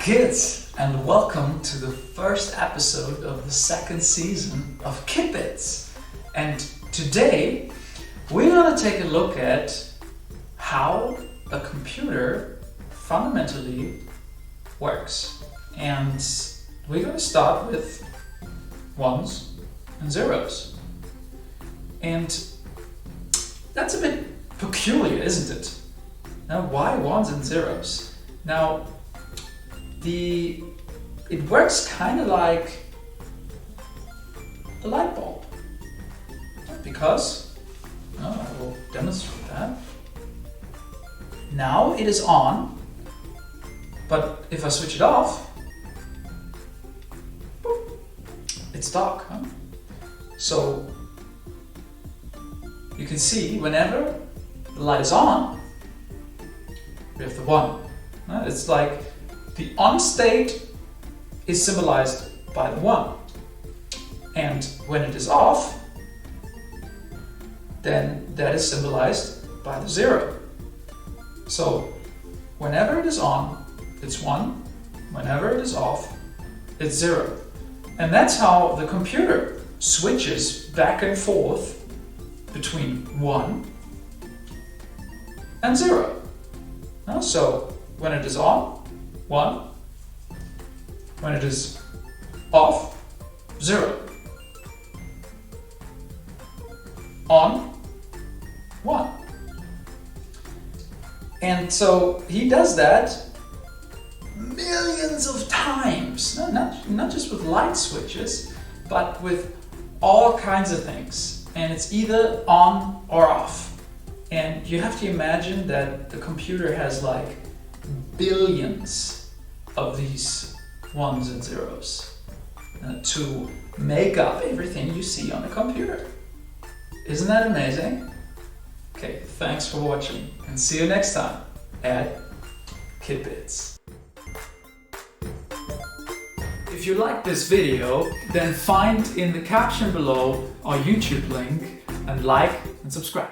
kids, and welcome to the first episode of the second season of Kidbits. And today we're going to take a look at how a computer fundamentally works. And we're going to start with ones and zeros. And that's a bit peculiar, isn't it? Now, why ones and zeros? Now, it works kind of like a light bulb, because I will demonstrate that. Now it is on, but if I switch it off, boop, it's dark. So you can see whenever the light is on, we have the 1. It's like the on state is symbolized by the 1. And when it is off, then that is symbolized by the 0. So whenever it is on, it's 1. Whenever it is off, it's 0. And that's how the computer switches back and forth between 1 and 0. So when it is on, 1. When it is off, 0. On, 1. And so he does that millions of times. Not just with light switches, but with all kinds of things. And it's either on or off. And you have to imagine that the computer has like billions of these ones and zeros to make up everything you see on a computer. Isn't that amazing? Okay, thanks for watching and see you next time at Kidbits. If you like this video, then find in the caption below our YouTube link and like and subscribe.